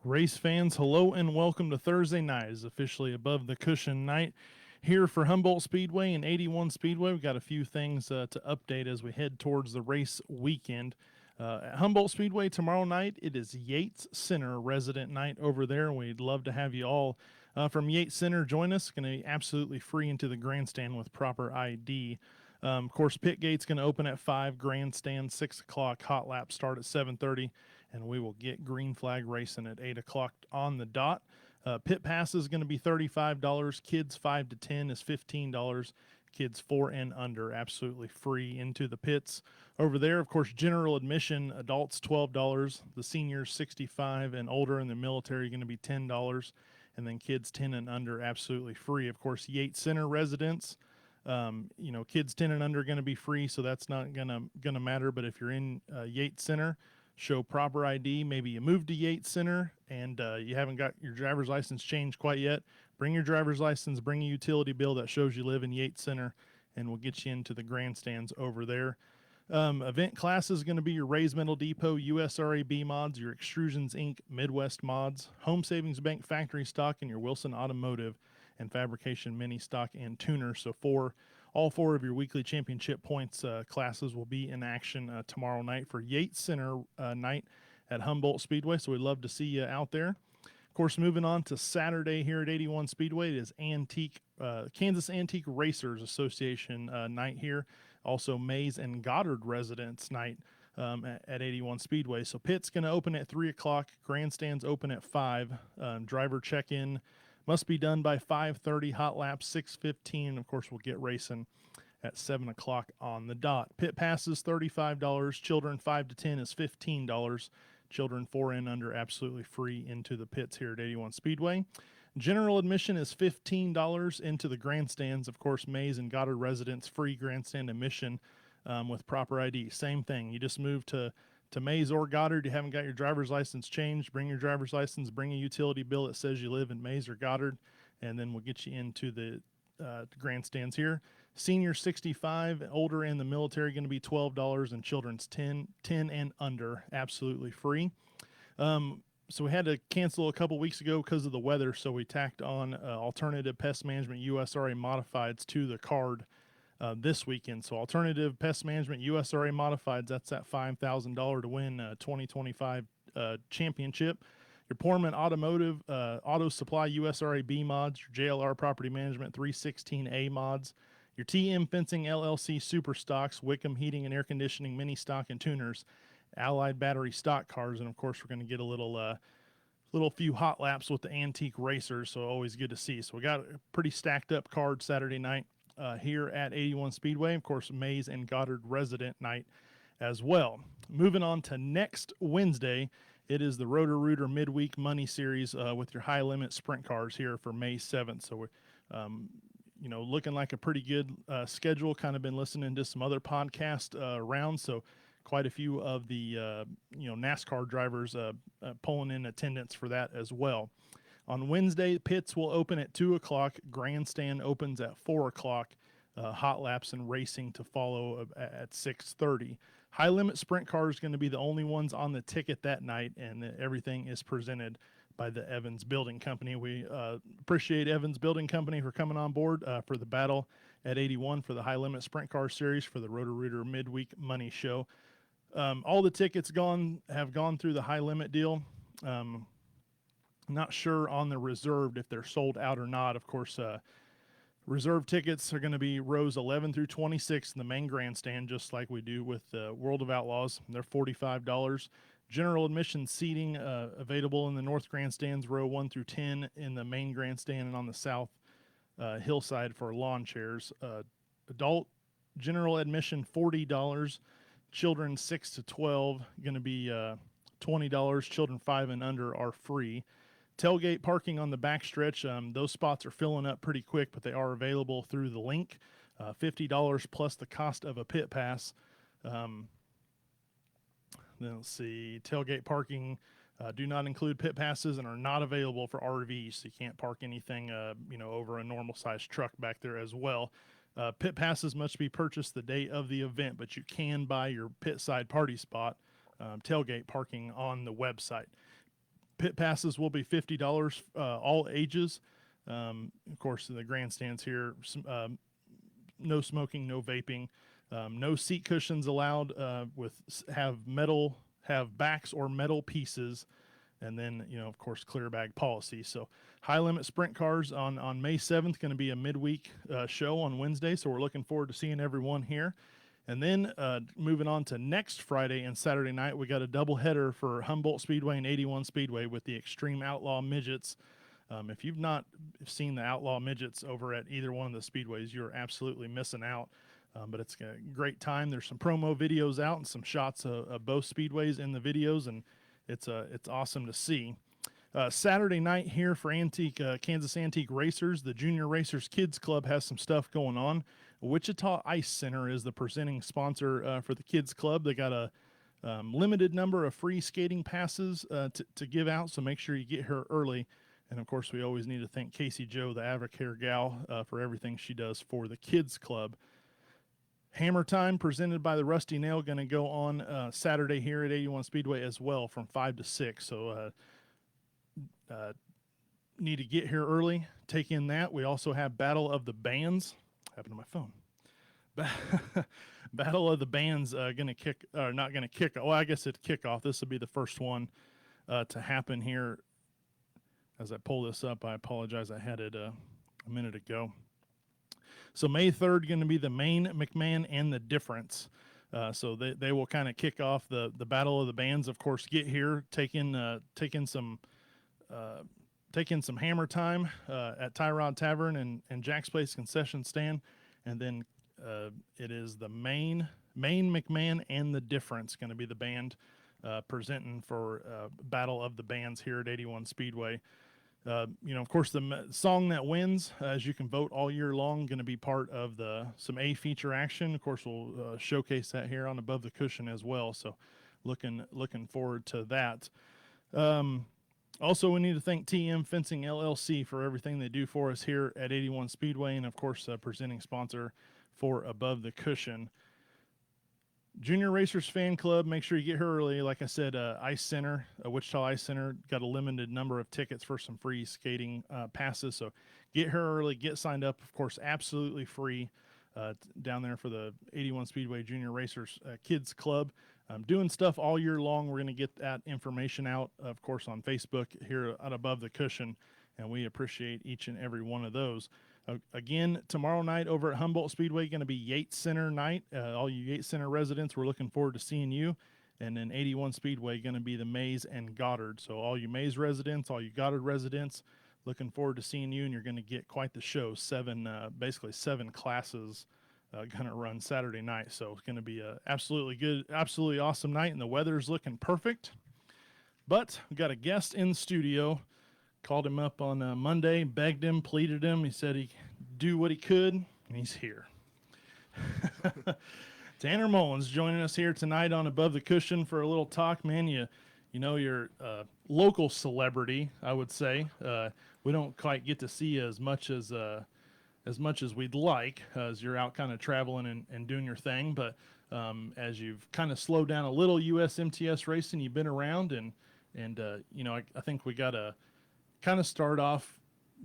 Race fans, hello and welcome to Thursday night. It's officially above the cushion night here for Humboldt Speedway and 81 Speedway. We've got a few things to update as we head towards the race weekend. At Humboldt Speedway tomorrow night, it is Yates Center resident night over there. We'd love to have you all from Yates Center join us. It's going to be absolutely free into the grandstand with proper ID. Of course, pit gate's going to open at 5, grandstand 6 o'clock, hot lap start at 7:30, and we will get green flag racing at 8 o'clock on the dot. Pit pass is going to be $35. Kids 5 to 10 is $15. Kids 4 and under, absolutely free into the pits. Over there, of course, general admission, adults $12. The seniors 65 and older in the military going to be $10. And then kids 10 and under, absolutely free. Of course, Yates Center residents, kids 10 and under are going to be free, so that's not gonna matter. But if you're in Yates Center, show proper ID. Maybe you moved to Yates Center and you haven't got your driver's license changed quite yet. Bring your driver's license, bring a utility bill that shows you live in Yates Center, and we'll get you into the grandstands over there. Event class is going to be your Rays Metal Depot, USRAB mods, your Extrusions Inc. Midwest mods, Home Savings Bank factory stock, and your Wilson Automotive and Fabrication mini stock and tuner. So all four of your weekly championship points classes will be in action tomorrow night for Yates Center night at Humboldt Speedway. So we'd love to see you out there. Of course, moving on to Saturday here at 81 Speedway, it is Kansas Antique Racers Association night here. Also, Mays and Goddard Residents night at 81 Speedway. So pit's going to open at 3 o'clock. Grandstands open at 5. Driver check-in must be done by 5:30. Hot lap 6:15. And of course, we'll get racing at 7 o'clock on the dot. Pit passes $35. Children 5 to 10 is $15. Children 4 and under absolutely free into the pits here at 81 Speedway. General admission is $15 into the grandstands. Of course, Mays and Goddard residents free grandstand admission with proper ID. Same thing. You just move to Mays or Goddard. You haven't got your driver's license changed. Bring your driver's license. Bring a utility bill that says you live in Mays or Goddard, and then we'll get you into the grandstands here. Senior 65, older in the military going to be $12, and children's 10 and under, absolutely free. So we had to cancel a couple weeks ago because of the weather, so we tacked on Alternative Pest Management USRA Modifieds to the card this weekend. So Alternative Pest Management USRA Modifieds, that's that $5,000 to win 2025 championship. Your Poorman Automotive, Auto Supply USRA B mods, your JLR Property Management 316A mods, your TM Fencing LLC Super Stocks, Wickham Heating and Air Conditioning Mini Stock and Tuners, Allied Battery Stock Cars, and of course we're going to get a little few hot laps with the Antique Racers, so always good to see. So we got a pretty stacked up card Saturday night here at 81 Speedway. Of course, Mays and Goddard resident night as well. Moving on to next Wednesday, it is the Roto-Rooter Midweek Money Series with your high-limit sprint cars here for May 7th. So we're, looking like a pretty good schedule. Kind of been listening to some other podcast rounds, so quite a few of the NASCAR drivers pulling in attendance for that as well. On Wednesday, pits will open at 2 o'clock. Grandstand opens at 4 o'clock. Hot laps and racing to follow at 6:30. High limit sprint cars going to be the only ones on the ticket that night, and everything is presented by the Evans Building Company. We appreciate Evans Building Company for coming on board for the battle at 81 for the high limit sprint car series for the Roto-Rooter Midweek Money Show. All the tickets have gone through the high limit deal. Not sure on the reserved if they're sold out or not. Of course, reserve tickets are going to be rows 11 through 26 in the main grandstand, just like we do with World of Outlaws. They're $45. General admission seating available in the north grandstands, row 1 through 10 in the main grandstand, and on the south hillside for lawn chairs. Adult general admission $40. Children 6 to 12 going to be $20. Children 5 and under are free. Tailgate parking on the backstretch, those spots are filling up pretty quick, but they are available through the link. $50 plus the cost of a pit pass. Then let's see, tailgate parking do not include pit passes and are not available for RVs, so you can't park anything over a normal sized truck back there as well. Pit passes must be purchased the day of the event, but you can buy your pit side party spot tailgate parking on the website. Pit passes will be $50, all ages. Of course, the grandstands here, no smoking, no vaping, no seat cushions allowed. Have backs or metal pieces, and then of course clear bag policy. So high limit sprint cars on May 7th, going to be a midweek show on Wednesday. So we're looking forward to seeing everyone here. And then moving on to next Friday and Saturday night, we got a doubleheader for Humboldt Speedway and 81 Speedway with the Extreme Outlaw Midgets. If you've not seen the Outlaw Midgets over at either one of the speedways, you're absolutely missing out. But it's a great time. There's some promo videos out and some shots of both speedways in the videos, and it's awesome to see. Saturday night here for Kansas Antique Racers, the Junior Racers Kids Club has some stuff going on. Wichita Ice Center is the presenting sponsor for the Kids Club. They got a limited number of free skating passes to give out, so make sure you get here early. And of course, we always need to thank Casey Joe, the Avocare gal, for everything she does for the Kids Club. Hammer Time presented by the Rusty Nail going to go on Saturday here at 81 Speedway as well from 5 to 6. So need to get here early, take in that. We also have Battle of the Bands. Happened to my phone. Battle of the Bands going to kick, or not going to kick. Oh, I guess it's kickoff. This will be the first one to happen here. As I pull this up, I apologize. I had it a minute ago. So May 3rd going to be the Main, McMahon, and the Difference. So they will kind of kick off the Battle of the Bands. Of course, get here, take in some Hammer Time at Tyrod Tavern and Jack's Place concession stand, and then it is the Main, McMahon, and the Difference going to be the band presenting for Battle of the Bands here at 81 Speedway. Of course, the song that wins, as you can vote all year long, going to be part of some A feature action. Of course, we'll showcase that here on Above the Cushion as well. So, looking forward to that. Also, we need to thank TM Fencing LLC for everything they do for us here at 81 Speedway, and of course, presenting sponsor for Above the Cushion. Junior Racers Fan Club, make sure you get here early. Like I said, Ice Center, Wichita Ice Center, got a limited number of tickets for some free skating passes. So get here early, get signed up. Of course, absolutely free down there for the 81 Speedway Junior Racers Kids Club. Doing stuff all year long. We're going to get that information out, of course, on Facebook here at Above the Cushion, and we appreciate each and every one of those. Again, tomorrow night over at Humboldt Speedway, going to be Yates Center night. All you Yates Center residents, we're looking forward to seeing you. And then 81 Speedway, going to be the Mays and Goddard. So all you Mays residents, all you Goddard residents, looking forward to seeing you, and you're going to get quite the show. Basically seven classes going to run Saturday night. So it's going to be a absolutely good, absolutely awesome night, and the weather's looking perfect. But we got a guest in the studio. Called him up on Monday, begged him, pleaded him. He said he'd do what he could, and he's here. Tanner Mullens joining us here tonight on Above the Cushion for a little talk. Man, you're a local celebrity, I would say. We don't quite get to see you as much as we'd like, as you're out kind of traveling and doing your thing. But as you've kind of slowed down a little USMTS racing, you've been around, and I think we got to kind of start off.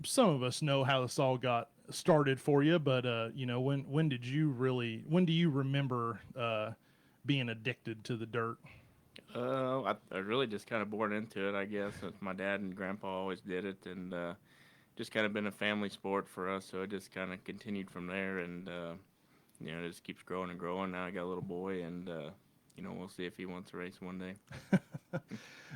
Some of us know how this all got started for you, but when do you remember being addicted to the dirt? I really just kind of born into it, I guess. My dad and grandpa always did it, and just kind of been a family sport for us, so it just kind of continued from there, and it just keeps growing and growing. Now I got a little boy, and we'll see if he wants to race one day.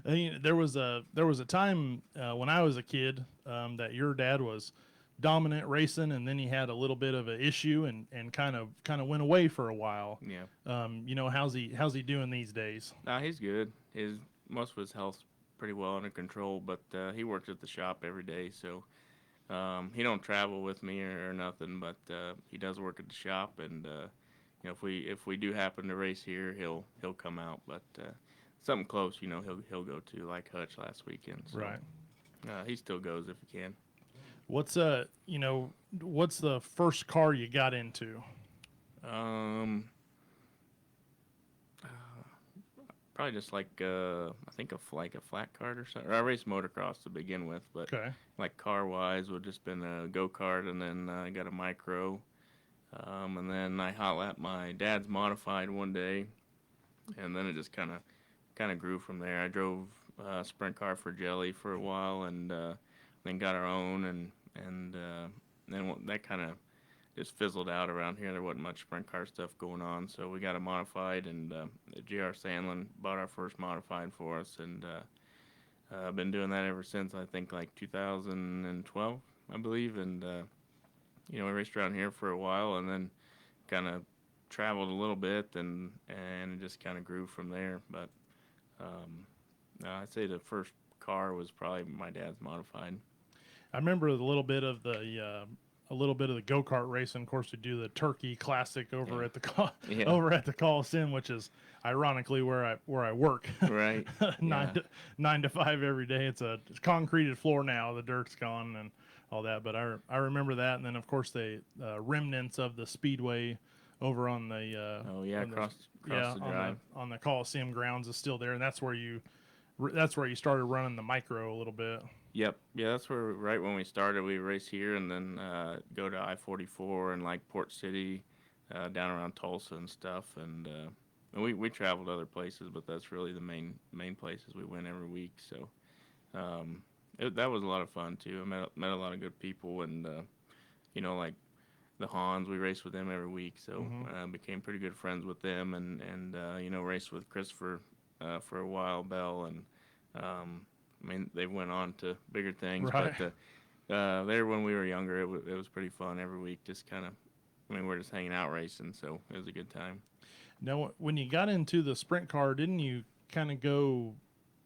There was a time when I was a kid that your dad was dominant racing, and then he had a little bit of an issue and kind of went away for a while. Yeah. How's he doing these days? Nah, he's good. Most of his health's pretty well under control, but he works at the shop every day, so he don't travel with me or nothing, but he does work at the shop, and if we do happen to race here, he'll come out, but something close, he'll go to, like Hutch last weekend. So, right. He still goes if he can. What's the first car you got into? Probably just like I think like a flat cart or something. Or I raced motocross to begin with, but Okay. like car wise would just been a go kart, and then I got a micro, and then I hot lapped my dad's modified one day, and then it just kind of grew from there. I drove a sprint car for Jelly for a while, and then got our own, and then that kind of just fizzled out around here. There wasn't much sprint car stuff going on, so we got a modified, and J.R. Sandlin bought our first modified for us, and I've been doing that ever since. I think like 2012, I believe, and we raced around here for a while, and then kind of traveled a little bit, and it just kind of grew from there. But um, I'd say the first car was probably my dad's modified. I remember a little bit of the go kart racing. Of course, we do the Turkey Classic over Yeah, at the yeah, over at the Coliseum, which is ironically where I work, right, nine yeah, to 9 to 5 every day. It's concreted floor now. The dirt's gone and all that. But I remember that, and then of course the remnants of the Speedway over oh yeah, on the across the drive. on the Coliseum grounds is still there, and that's where you started running the micro a little bit. Yep, yeah, that's where right when we started, we race here and then go to I-44 and like Port City, down around Tulsa and stuff, and we traveled other places, but that's really the main places we went every week. So that was a lot of fun too. I met a lot of good people, and like the Hans, we raced with them every week, so Hmm. became pretty good friends with them, and raced with Christopher for a while, Bell, and um, I mean they went on to bigger things, but Right. there when we were younger, it was pretty fun every week. Just kind of, I mean, we're just hanging out racing, so it was a good time. Now, when you got into the sprint car, didn't you kind of go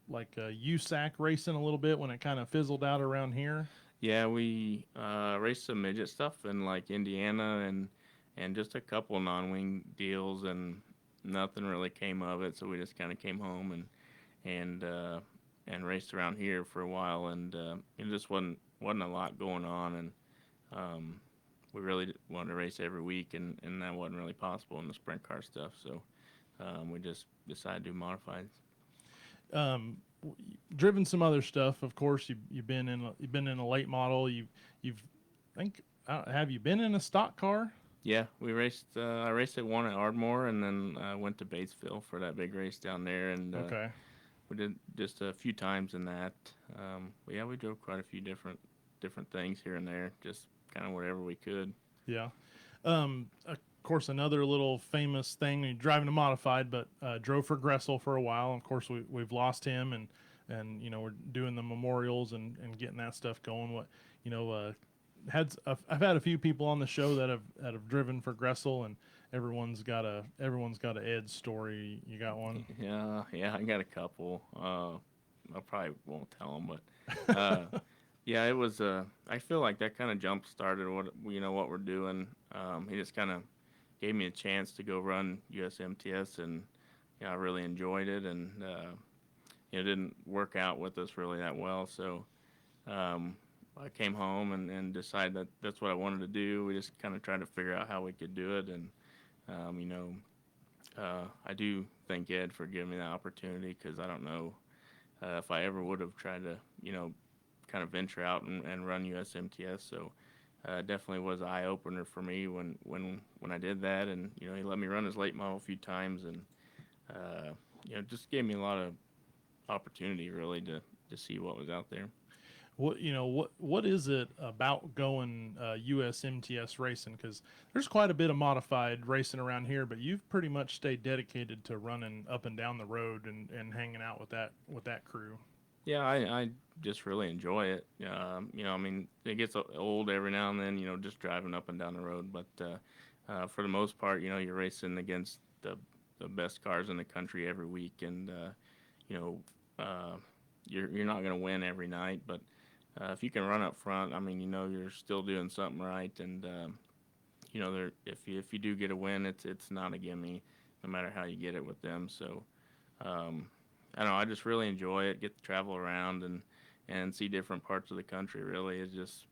like USAC racing a little bit when it kind of fizzled out around here? Yeah, we raced some midget stuff in like Indiana and just a couple non-wing deals, and nothing really came of it. So we just kind of came home and and raced around here for a while, and it just wasn't a lot going on, and um, we really wanted to race every week, and that wasn't really possible in the sprint car stuff. So we just decided to do modifieds. Um, Driven some other stuff, of course. You've been in a late model. You've think have you been in a stock car? Yeah, we raced. I raced at one at Ardmore, and then went to Batesville for that big race down there, and Okay, we did just a few times in that. But yeah, we drove quite a few different things here and there, just kind of whatever we could. yeah. Of course, another little famous thing. You're driving a modified, but drove for Gressel for a while. Of course, we've lost him, and we're doing the memorials and getting that stuff going. What you know, I've had a few people on the show that have driven for Gressel, and everyone's got a Ed story. You got one? Yeah, yeah, I got a couple. I probably won't tell them, but yeah, it was. I feel like that kind of jump started what we're doing. He just kind of gave me a chance to go run USMTS, and I really enjoyed it, and it didn't work out with us really that well. So um, I came home and decided that that's what I wanted to do. We just kind of tried to figure out how we could do it, and um, you know, I do thank Ed for giving me that opportunity because I don't know if I ever would have tried to, kind of venture out and run USMTS. So definitely was an eye opener for me when I did that, and he let me run his late model a few times, and just gave me a lot of opportunity really to see what was out there. What is it about going USMTS racing? Because there's quite a bit of modified racing around here, but you've pretty much stayed dedicated to running up and down the road and hanging out with that crew. Yeah, I just really enjoy it. I mean, it gets old every now and then, just driving up and down the road. But for the most part, you're racing against the best cars in the country every week, and you know, uh, you're not going to win every night. But if you can run up front, I mean, you're still doing something right, and if you do get a win, it's not a gimme, no matter how you get it with them. So. Um, I don't know. I just really enjoy it. Get to travel around and see different parts of the country. Really, it's just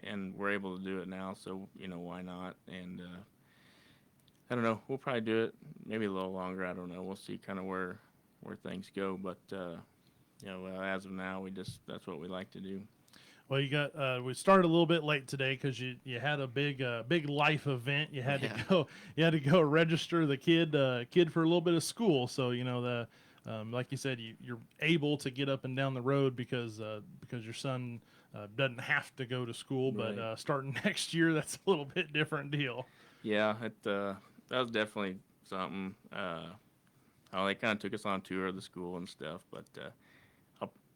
and we're able to do it now. So why not? And I don't know. We'll probably do it maybe a little longer. I don't know. We'll see kind of where things go. But as of now, we just that's what we like to do. Well, you got we started a little bit late today because you had a big life event. You had to Yeah. go you had to go register the kid for a little bit of school. So the like you said, you're able to get up and down the road because your son doesn't have to go to school. But Right. starting next year, that's a little bit different deal. Yeah. That was definitely something. Oh, they kind of took us on tour of the school and stuff. But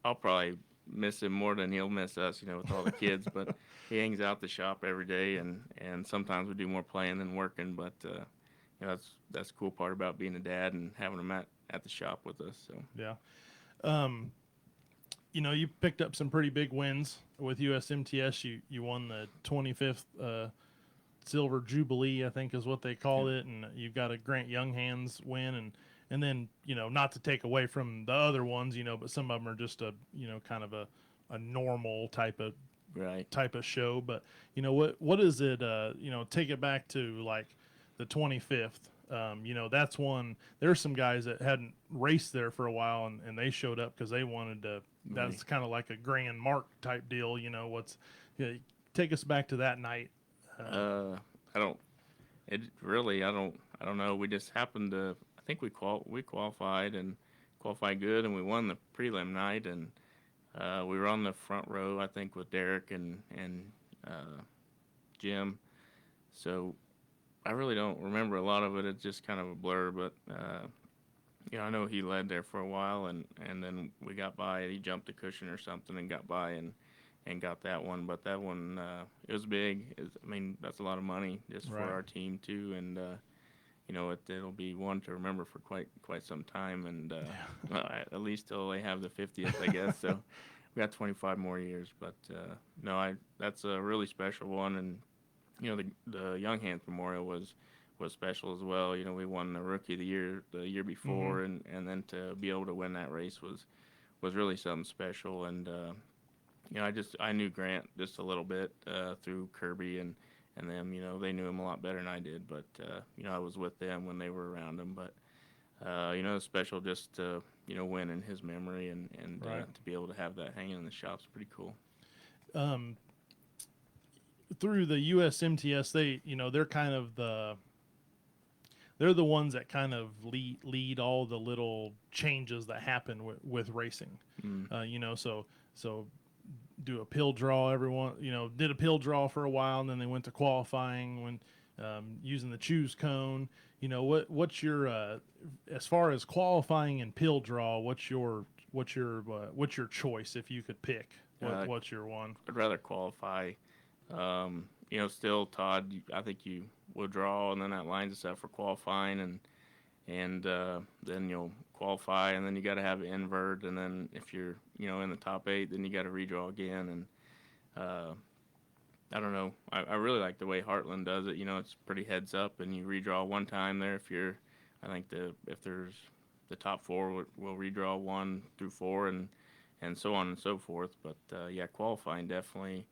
I'll probably miss him more than he'll miss us. With all the kids. But he hangs out the shop every day, and sometimes we do more playing than working. But that's the cool part about being a dad and having him at the shop with us. So Yeah. Um, you picked up some pretty big wins with USMTS. You won the 25th Silver Jubilee, I think is what they yeah. call it, and you've got a Grant Young Hands win, and then not to take away from the other ones, but some of them are just a kind of a normal Right. type of show. But what is it? Take it back to like the 25th. That's one. There's some guys that hadn't raced there for a while, and they showed up because they wanted to. Right. That's kind of like a grand mark type deal. Take us back to that night. Uh, I don't. It really. I don't know. We just happened to. I think we qualified and qualified good, and we won the prelim night, and we were on the front row. I think with Derek and Jim. So I really don't remember a lot of it. It's just kind of a blur, but I know he led there for a while, and then we got by. He jumped a cushion or something and got by and got that one. But that one, it was big. I mean, that's a lot of money just for Right. our team too, and it'll be one to remember for quite some time, and at least till they have the 50th, I guess. So we got 25 more years, but no, I that's a really special one, and the Young Hands Memorial was special as well. We won the Rookie of the year Mm-hmm. before, and then to be able to win that race was really something special. And I knew Grant just a little bit through Kirby and them. They knew him a lot better than I did, but I was with them when they were around him. But it's special just to win in his memory and Right. to be able to have that hanging in the shop's pretty cool. Um, Through the USMTS, they're kind of they're the ones that kind of lead all the little changes that happen with racing. Mm. So do a pill draw. Everyone did a pill draw for a while, and then they went to qualifying when using the choose cone. What's your as far as qualifying and pill draw? What's your choice if you could pick? Uh, What's your one? I'd rather qualify. Still, Todd, I think you will draw, and then that lines us up for qualifying, and then you'll qualify, and then you got to have an invert, and then if you're in the top 8, then you got to redraw again, and uh, I don't know. I really like the way Heartland does it. It's pretty heads up, and you redraw one time there. I think if there's the top 4 will redraw 1 through 4, and so on and so forth. But yeah, qualifying definitely.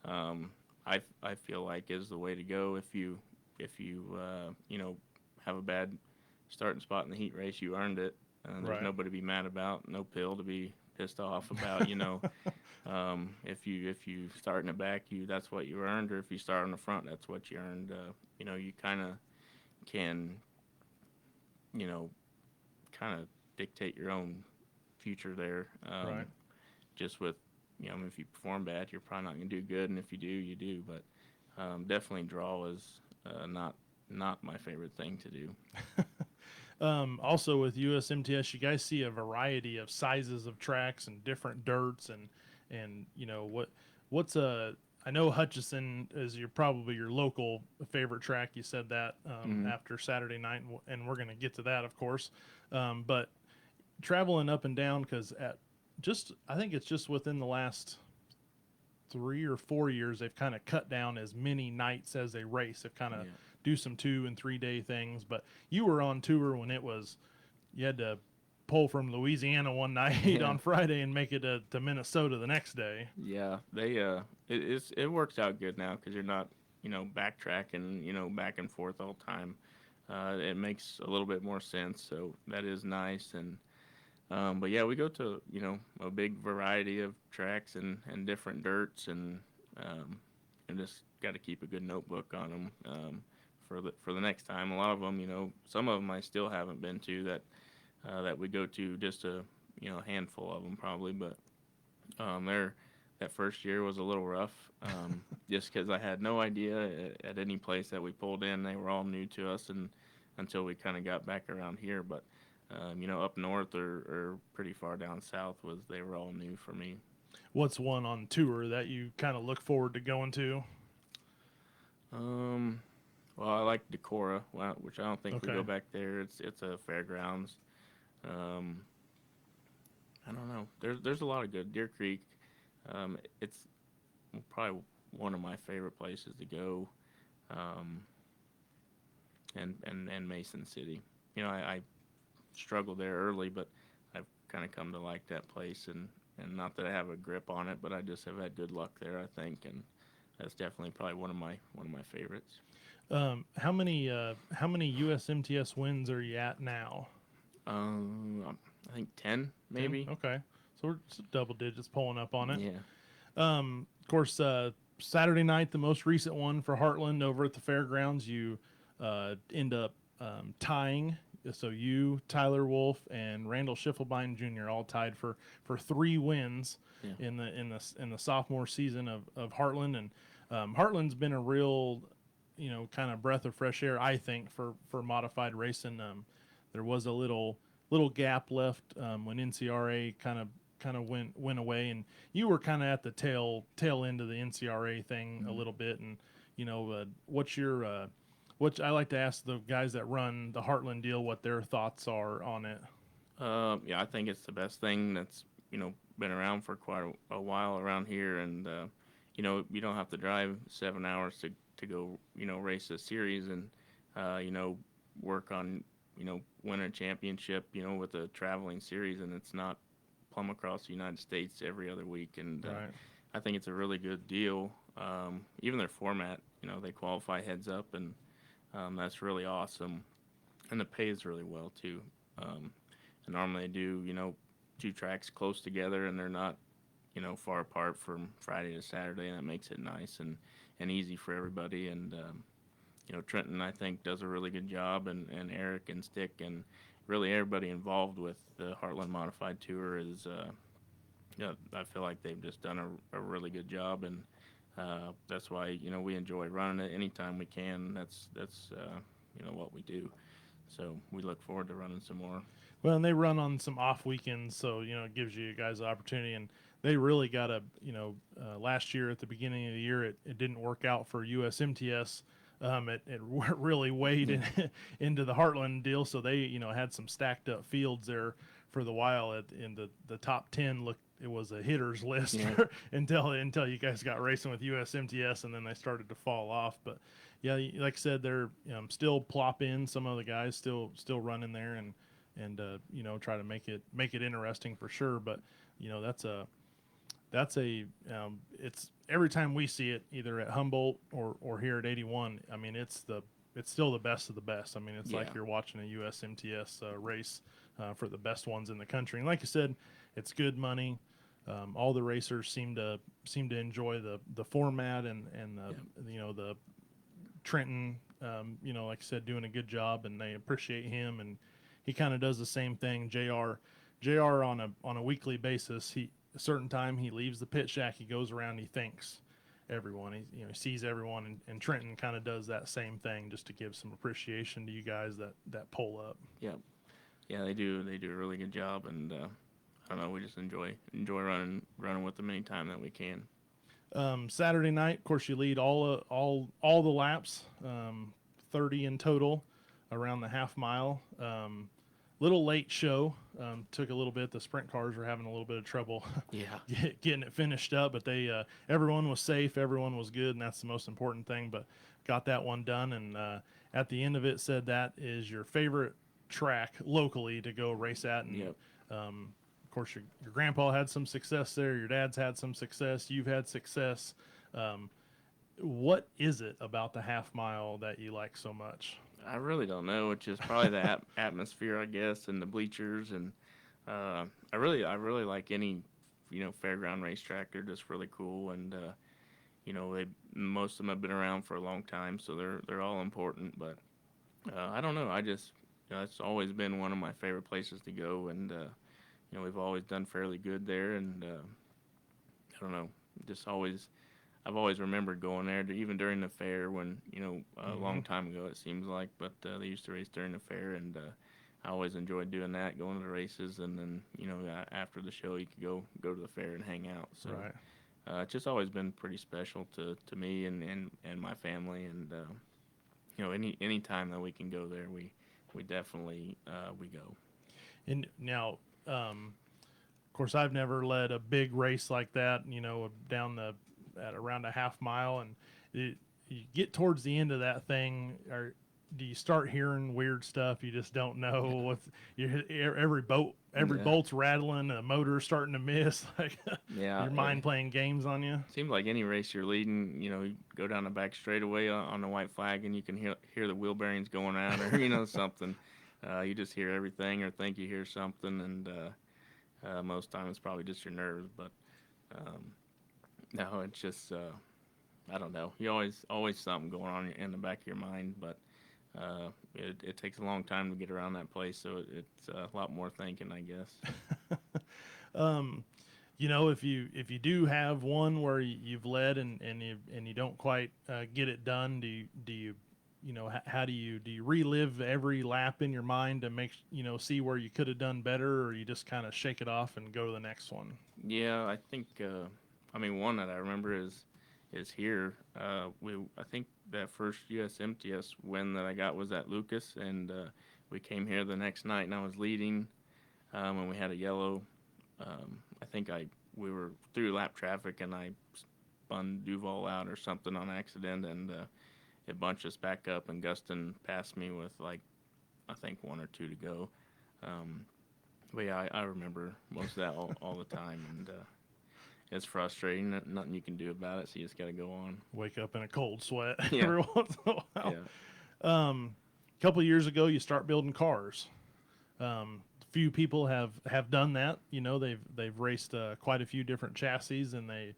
Um, I feel like is the way to go if you have a bad starting spot in the heat race, you earned it. There's Right. nobody to be mad about, no pill to be pissed off about. If you start in the back, that's what you earned, or if you start on the front, that's what you earned. You kind of can you know kind of dictate your own future there. Right. Just with if you perform bad, you're probably not going to do good, and if you do, you do. But definitely draw is not my favorite thing to do. Also with USMTS, you guys see a variety of sizes of tracks and different dirts and what's a I know Hutchison is probably your local favorite track. You said that Hmm. after Saturday night, and we're going to get to that, of course. But traveling up and down because at just I think it's just within the last 3 or 4 years they've kind of cut down as many nights as they race. They've kind of Yeah. do some 2 and 3 day things. But you were on tour when it was you had to pull from Louisiana one night Yeah. on Friday and make it to Minnesota the next day. Yeah, it works out good now because you're not backtracking back and forth all the time. it makes a little bit more sense. So that is nice. And but yeah, we go to a big variety of tracks and different dirts um, and just got to keep a good notebook on them for the next time. A lot of them, some of them I still haven't been to that we go to just a handful of them probably, but they're that first year was a little rough, just because I had no idea at any place that we pulled in. They were all new to us, and until we kind of got back around here. But up north or pretty far down south was they were all new for me. What's one on tour that you kind of look forward to going to? Um, well, I like Decorah, which I don't think we Okay. go back there. It's a fairgrounds. Um, I don't know. There's a lot of good Deer Creek. It's probably one of my favorite places to go. Um, and Mason City. I struggled there early, but I've kind of come to like that place, and not that I have a grip on it, but I just have had good luck there, I think, and that's definitely probably one of my favorites. How many USMTS wins are you at now? I think 10 10. maybe. Okay, so we're double digits pulling up on it. Yeah, Of course, Saturday night, the most recent one for Heartland over at the fairgrounds, you end up tying. So you, Tyler Wolf, and Randall Schiffelbein Jr. all tied for 3 wins yeah, in the sophomore season of Heartland, and Heartland's been a real, kind of breath of fresh air, I think, for modified racing. There was a little gap left when NCRA kind of went away, and you were kind of at the tail end of the NCRA thing a mhm. little bit. And what's your what I like to ask the guys that run the Heartland deal what their thoughts are on it. Yeah. I think it's the best thing that's been around for quite a while around here, and you don't have to drive 7 hours to go race a series and uh, you know work on win a championship with a traveling series, and it's not plumb across the United States every other week, and Right. I think it's a really good deal. Even their format, they qualify heads up, and that's really awesome, and it pays really well too. Um, and normally they do, two tracks close together, and they're not, far apart from Friday to Saturday, and that makes it nice and easy for everybody. And Trenton, I think, does a really good job, and Eric and Stick and really everybody involved with the Heartland Modified Tour is, I feel like they've just done a really good job, and that's why we enjoy running it anytime we can. That's what we do. So we look forward to running some more. Well, and they run on some off weekends, so it gives you guys the opportunity. And they really got last year at the beginning of the year, it didn't work out for USMTS. It really weighed Yeah, into the Heartland deal, so they had some stacked up fields there for the while. In the top 10 looked, it was a hitters list yeah, until you guys got racing with USMTS, and then they started to fall off. But yeah, like I said, they're still plop in some of the guys still running there, and try to make it interesting for sure. But that's a it's every time we see it either at Humboldt or here at 81. I mean, it's still the best of the best. I mean, it's yeah, like you're watching a USMTS race for the best ones in the country. And like I said, it's good money. All the racers seem to enjoy the format, and yeah, the Trenton, like I said, doing a good job, and they appreciate him, and he kind of does the same thing. Jr. On a weekly basis, he a certain time he leaves the pit shack, he goes around, he thanks everyone, he sees everyone, and Trenton kind of does that same thing just to give some appreciation to you guys that pull up. yeah, yeah. They do a really good job, and I don't know. We just enjoy running with them anytime that we can. Saturday night, of course, you lead all the laps, 30 in total, around the half mile. Little late show, took a little bit. The sprint cars were having a little bit of trouble Yeah, getting it finished up, but they everyone was safe, everyone was good, and that's the most important thing. But got that one done, and at the end of it, said that is your favorite track locally to go race at, and yep. of course, your grandpa had some success there. Your dad's had some success. You've had success. Um, what is it about the half mile that you like so much? I really don't know. It's just probably the atmosphere, I guess, and the bleachers, and I really like any, fairground racetrack. They're just really cool, and they most of them have been around for a long time, so they're all important. But I don't know. I just it's always been one of my favorite places to go, and we've always done fairly good there, and I don't know, just always I've always remembered going there, even during the fair when a Hmm. long time ago it seems like, but they used to race during the fair, and I always enjoyed doing that, going to the races, and then after the show you could go to the fair and hang out. So Right. it's just always been pretty special to me and my family, and any time that we can go there, we definitely we go. And now, of course, I've never led a big race like that. Down the at around a half mile, and it, you get towards the end of that thing, or do you start hearing weird stuff you just don't know what's every Yeah, bolt's rattling, the motor's starting to miss, like yeah. your mind playing games on you. Seems like any race you're leading, you go down the back straightaway on the white flag, and you can hear the wheel bearings going out, or something. You just hear everything, or think you hear something, and most time it's probably just your nerves. But um, no, it's just I don't know. You always something going on in the back of your mind, but it takes a long time to get around that place, so it's a lot more thinking, I guess. um, if you do have one where you've led and you don't quite get it done, how do you relive every lap in your mind to make see where you could have done better, or you just kind of shake it off and go to the next one? Yeah, I think. I mean, one that I remember is here. I think that first USMTS win that I got was at Lucas, and we came here the next night, and I was leading, and we had a yellow. I think I we were through lap traffic, and I spun Duval out or something on accident, and it bunched us back up, and Gustin passed me with like I think one or two to go. Um, but yeah, I remember most of that all the time, and it's frustrating. Nothing you can do about it, so you just got to go on. Wake up in a cold sweat Yeah, every once in a while. yeah, A couple of years ago, you start building cars. Few people have done that. They've raced quite a few different chassis, and they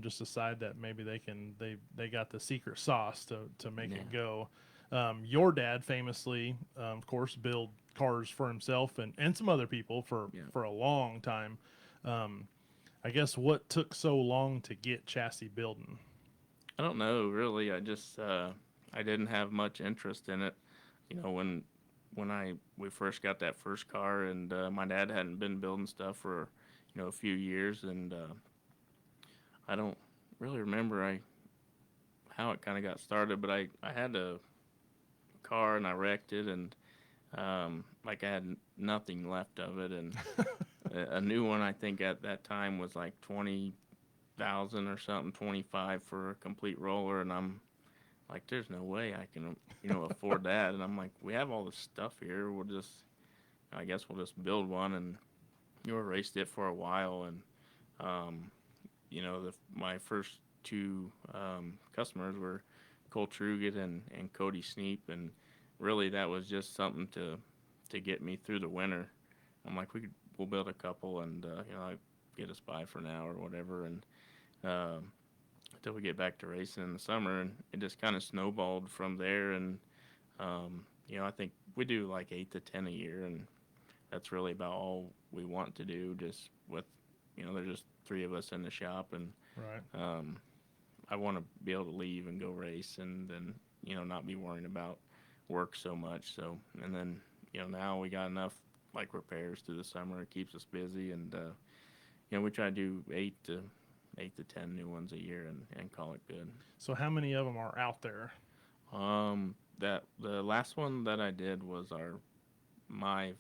just decide that maybe they got the secret sauce to make yeah, it go. Your dad famously, of course, build cars for himself and some other people yeah. for a long time. Um, I guess what took so long to get chassis building? I don't know really. I just I didn't have much interest in it. When I we first got that first car, and my dad hadn't been building stuff for a few years, and I don't really remember I how it kind of got started, but I had a car and I wrecked it, and like I had nothing left of it, and a new one I think at that time was like 20,000 or something, 25 for a complete roller, and I'm like, there's no way I can afford that, and I'm like, we have all this stuff here, I guess we'll just build one, and raced it for a while, and um, my first two customers were Cole Truget and Cody Sneap, and really that was just something to get me through the winter. I'm like, we'll build a couple, and get us by for now or whatever, and until we get back to racing in the summer, and it just kind of snowballed from there, and I think we do like 8 to 10 a year, and that's really about all we want to do. Just with there's just three of us in the shop, and Right. um, I want to be able to leave and go race, and then not be worrying about work so much. So and then now we got enough like repairs through the summer. It keeps us busy, and we try to do 8 to 10 new ones a year, and call it good. So how many of them are out there? That the last one that I did was my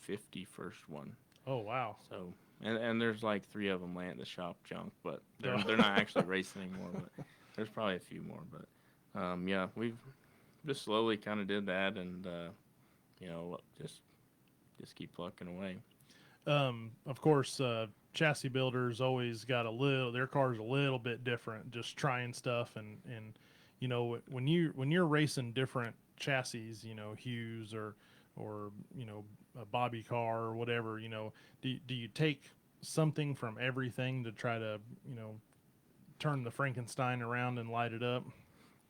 51st one. Oh wow. So and there's like three of them laying at the shop junk, but they're not actually racing anymore. But there's probably a few more. But yeah, we've just slowly kind of did that, and just keep plucking away. Of course, chassis builders always got their cars a little bit different, just trying stuff, and when you're racing different chassis, Hughes or a Bobby car or whatever. Do you take something from everything to try to turn the Frankenstein around and light it up?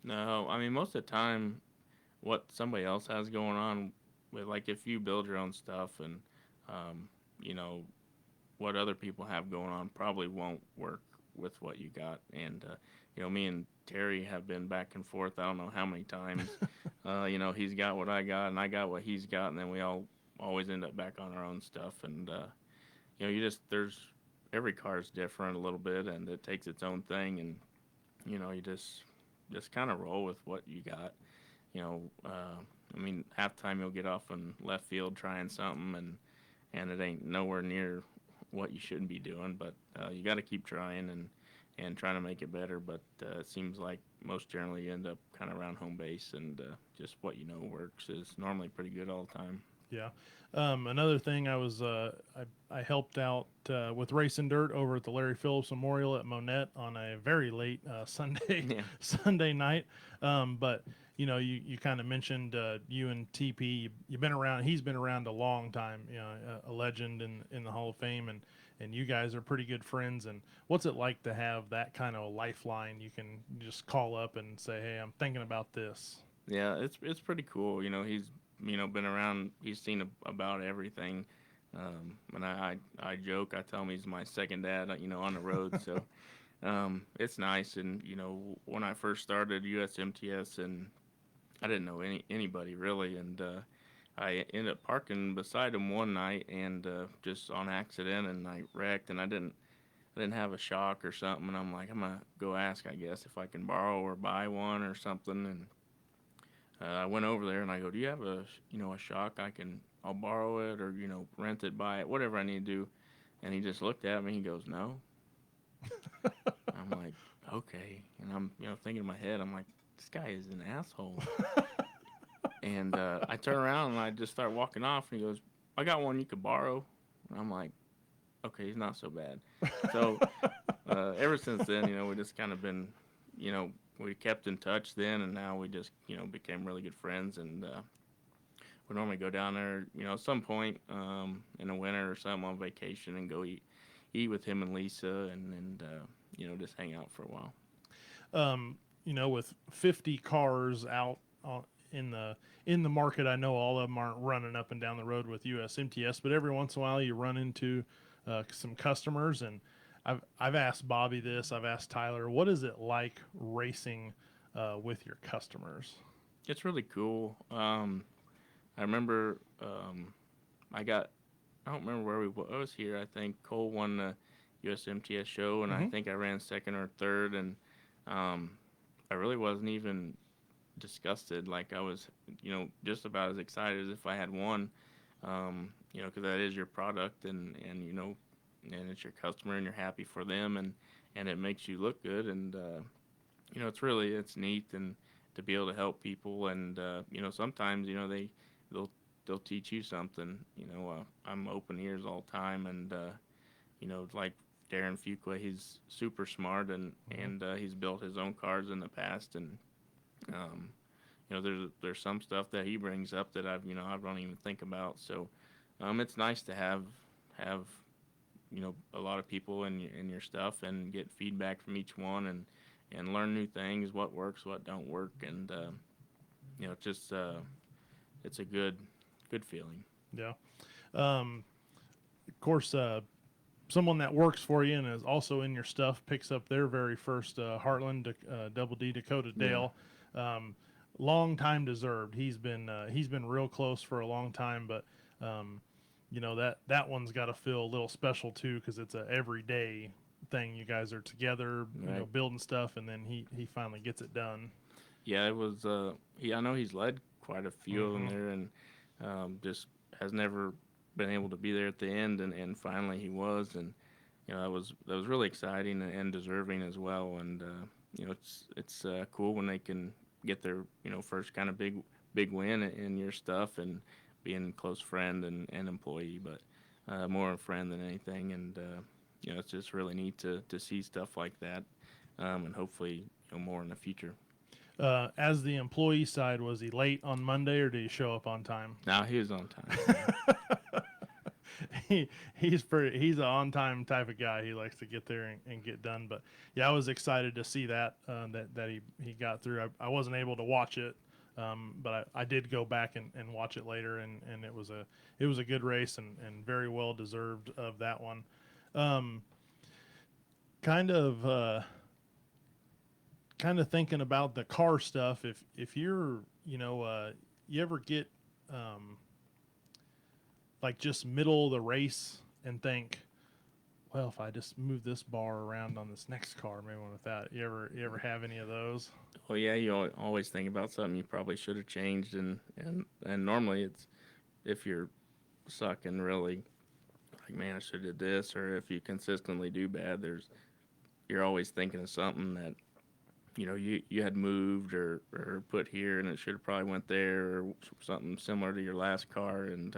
No, I mean, most of the time, what somebody else has going on with, like, if you build your own stuff and, um, you know, what other people have going on probably won't work with what you got. And, me and Terry have been back and forth. I don't know how many times. He's got what I got, and I got what he's got, and then we all always end up back on our own stuff. And there's every car is different a little bit, and it takes its own thing, and you just kind of roll with what you got. I mean, half the time you'll get off in left field trying something, and it ain't nowhere near what you should be doing. But you got to keep trying and trying to make it better. But it seems like most generally you end up kind of around home base, and just what works is normally pretty good all the time. Yeah. Another thing, I helped out with racing dirt over at the Larry Phillips Memorial at Monette on a very late Sunday Yeah. Sunday night. But you kind of mentioned you and TP. You've been around. He's been around a long time. A legend in the Hall of Fame, and you guys are pretty good friends. And what's it like to have that kind of a lifeline? You can just call up and say, "Hey, I'm thinking about this." Yeah, it's pretty cool. He's been around. He's seen about everything. And I joke. I tell him he's my second dad. On the road. So it's nice. And when I first started USMTS, and I didn't know anybody really, and I ended up parking beside him one night, and just on accident, and I wrecked, and I didn't have a shock or something, and I'm like, I'm gonna go ask, I guess, if I can borrow or buy one or something. And I went over there and I go, do you have a shock? I'll borrow it, or rent it, buy it, whatever I need to do. And he just looked at me. He goes, no. I'm like, okay. And I'm thinking in my head, I'm like, this guy is an asshole. And I turn around and I just start walking off. And he goes, I got one you could borrow. And I'm like, okay, he's not so bad. So ever since then, we just kind of been, you know, we kept in touch then, and now we just, became really good friends. And we normally go down there, at some point in the winter or something on vacation, and go eat with him and Lisa, and just hang out for a while. With 50 cars out in the market, I know all of them aren't running up and down the road with USMTS, but every once in a while you run into some customers, and I've asked Bobby this, I've asked Tyler, what is it like racing with your customers? It's really cool. I remember I got I don't remember where I was here. I think Cole won the USMTS show, and I Mm-hmm. think I ran second or third, and um, I really wasn't even disgusted. Like, I was, just about as excited as if I had won. Because that is your product, and and it's your customer, and you're happy for them, and it makes you look good, and it's neat, and to be able to help people, and sometimes they'll teach you something. I'm open ears all the time, and like Darren Fuqua, he's super smart, and Mm-hmm. he's built his own cars in the past, and um, there's some stuff that he brings up that I don't even think about. So it's nice to have a lot of people in your stuff, and get feedback from each one, and learn new things, what works, what don't work, and it's just it's a good feeling. Yeah. Of course, someone that works for you and is also in your stuff picks up their very first Heartland Double D Dakota Yeah. Dale. Um, Long time deserved. He's been real close for a long time, but um, that one's got to feel a little special too, because it's a everyday thing. You guys are together, Right. building stuff, and then he finally gets it done. Yeah, it was. I know he's led quite a few of them Mm-hmm. there, and just has never been able to be there at the end, and finally he was, and that was really exciting and deserving as well. And it's cool when they can get their first kind of big win in your stuff, and being a close friend and employee, but more a friend than anything. And it's just really neat to see stuff like that, and hopefully more in the future. As the employee side, was he late on Monday or did he show up on time? Now he was on time. Yeah. He's an on time type of guy. He likes to get there and get done. But yeah, I was excited to see that that he got through. I wasn't able to watch it, but I did go back and watch it later, and it was a good race and very well deserved of that one. Um, kind of kind of thinking about the car stuff. If you're you ever get um, like just middle of the race and think, well, if I just move this bar around on this next car, maybe one with that. You ever have any of those? Well, yeah, you always think about something you probably should have changed, and normally it's if you're sucking really, like, man, I should have did this, or if you consistently do bad, you're always thinking of something that you had moved or put here, and it should have probably went there, or something similar to your last car, and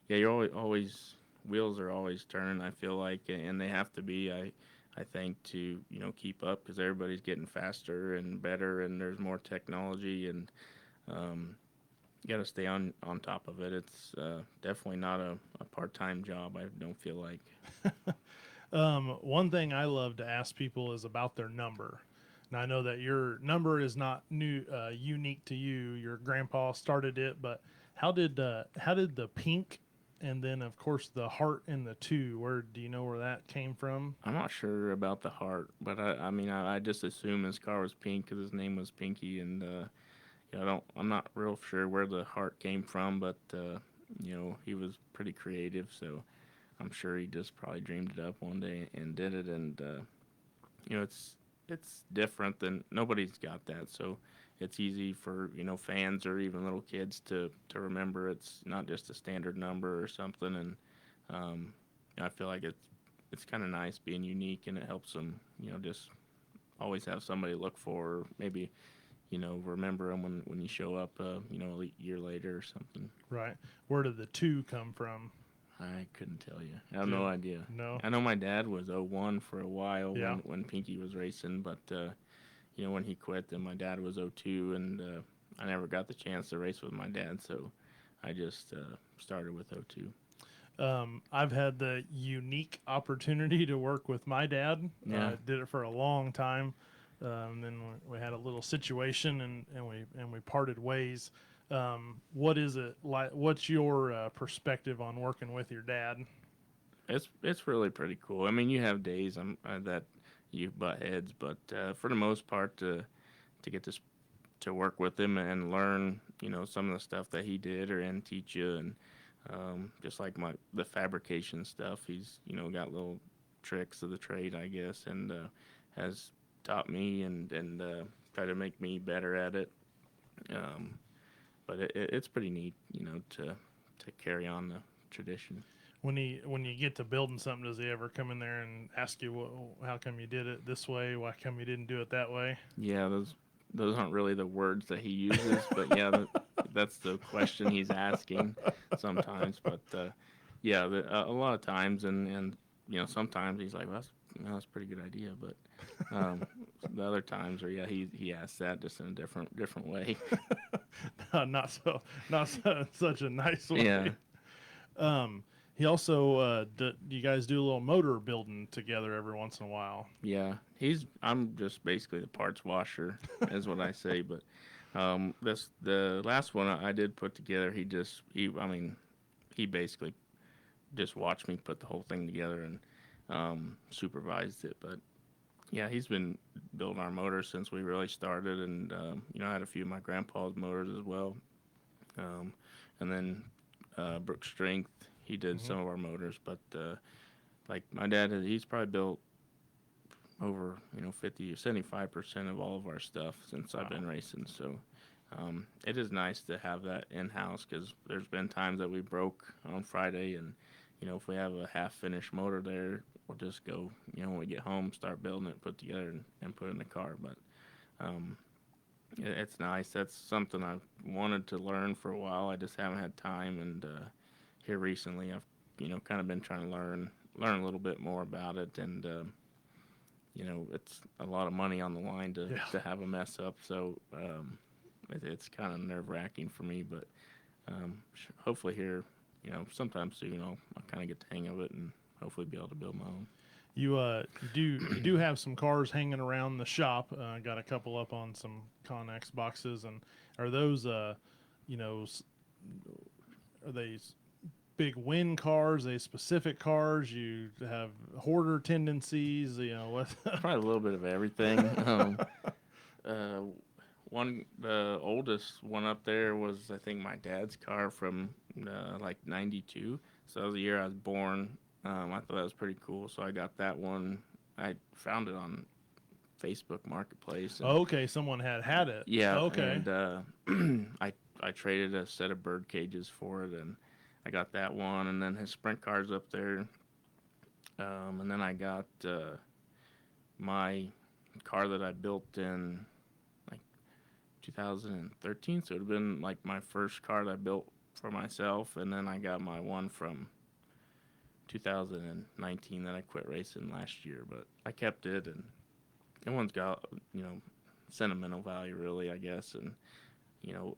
yeah, you're always wheels are always turning. I feel like, and they have to be. I think to keep up because everybody's getting faster and better, and there's more technology, and um, you got to stay on top of it. It's definitely not a part time job. I don't feel like. One thing I love to ask people is about their number. Now I know that your number is not unique to you. Your grandpa started it, but how did the pink and then of course the heart and the two? Where do you know where that came from? I'm not sure about the heart, but I mean, I just assume his car was pink because his name was Pinky, and I'm not real sure where the heart came from, but he was pretty creative, so I'm sure he just probably dreamed it up one day and did it, and it's different than nobody's got that, so it's easy for fans or even little kids to remember. It's not just a standard number or something, and um, I feel like it's kind of nice being unique, and it helps them just always have somebody to look for, or maybe remember them when you show up, a year later or something. Right. Where did the two come from? I couldn't tell you. I have Do no you idea. know? I know my dad was 01 for a while Yeah. when Pinky was racing, but when he quit, then my dad was 02, and I never got the chance to race with my dad, so I just started with 02. I've had the unique opportunity to work with my dad. Yeah, Did it for a long time. Then we had a little situation and we parted ways. What is it like? What's your perspective on working with your dad? it's really pretty cool. I mean, you have days that you butt heads, but for the most part, to get to work with him and learn, some of the stuff that he did or and teach you, and just like the fabrication stuff, he's got little tricks of the trade, I guess, and has taught me and try to make me better at it. Um, but it's pretty neat, to carry on the tradition. When you get to building something, does he ever come in there and ask you, how come you did it this way? Why come you didn't do it that way? Yeah, those aren't really the words that he uses, but yeah, that's the question he's asking sometimes. But yeah, a lot of times, and sometimes he's like, well, that's a pretty good idea, but um, the other times, or yeah, he asks that just in a different way. Not so, such a nice Yeah, way. Um, he also you guys do a little motor building together every once in a while. yeah, I'm just basically the parts washer, is what I say. But this the last one I did put together. I mean, he basically just watched me put the whole thing together and supervised it. But yeah, he's been building our motors since we really started, and I had a few of my grandpa's motors as well, um, and then Brooke Strength, he did Hmm. some of our motors. But like my dad, he's probably built over 50 or 75% of all of our stuff since I've Wow. been racing. So it is nice to have that in house because there's been times that we broke on Friday, and if we have a half finished motor there, we'll just go when we get home, start building it, put together, and put it in the car. But um, it's nice. That's something I've wanted to learn for a while. I just haven't had time, and here recently I've kind of been trying to learn a little bit more about it, and it's a lot of money on the line to Yeah. have a mess up. So it's kind of nerve wracking for me, but hopefully here, sometime soon I'll kind of get the hang of it and hopefully be able to build my own. You do have some cars hanging around the shop. Got a couple up on some Connex boxes, and are those you know, s- are they big win cars? Are they specific cars? You have hoarder tendencies. What? Probably a little bit of everything. Uh, the oldest one up there was I think my dad's car from like '92. So that was the year I was born. I thought that was pretty cool, so I got that one. I found it on Facebook Marketplace, and Okay, someone had it. yeah, Okay. and I I traded a set of bird cages for it, and I got that one, and then his sprint cars up there, and then I got my car that I built in like 2013, so it would have been like my first car that I built for myself, and then I got my one from 2019 that I quit racing last year, but I kept it, and that one's got sentimental value really, I guess, and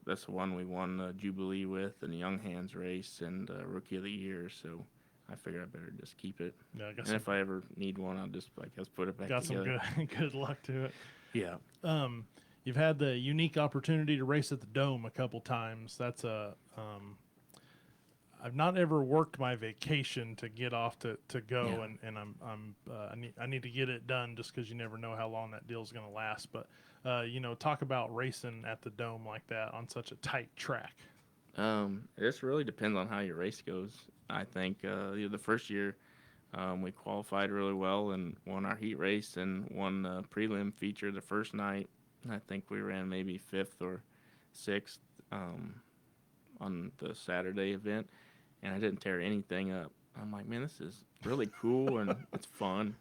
that's the one we won the Jubilee with in the Young Hands race and Rookie of the Year, so I figured I better just keep it, Yeah, I got and some if I ever need one, I'll just I guess put it back got some together. good luck to it. Yeah. Um, you've had the unique opportunity to race at the Dome a couple times. That's a I've not ever worked my vacation to get off to Yeah. go, and I need to get it done just because you never know how long that deal's going to last. But talk about racing at the Dome like that on such a tight track. This really depends on how your race goes. I think the first year we qualified really well and won our heat race and won the prelim feature the first night. I think we ran maybe fifth or sixth um, on the Saturday event, and I didn't tear anything up. I'm like, man, this is really cool and it's fun.